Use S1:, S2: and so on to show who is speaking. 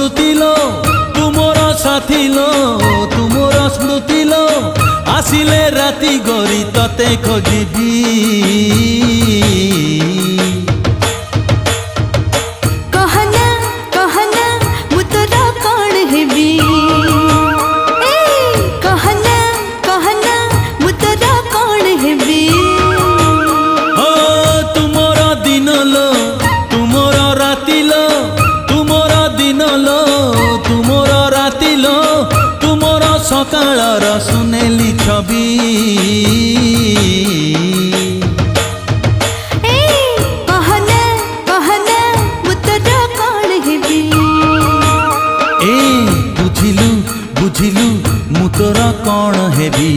S1: स्मृति लो तुमर साथी लो तुमर स्मृति लो आसिले राति गरी तते खोजिबी
S2: कहना कहना मु तोरा कौन हेबी कहना कहना मु तोरा कौन हेबी
S1: ओ तुमर दिन लो तुमर राति लो तुमर दिन लो तुमर राति लो तुमर सकाळर सुनेली छवि
S2: कहना कहना मु तोरा कौन हेबी
S1: बुझिलु बुझिलु मु तोरा कौन हेबी।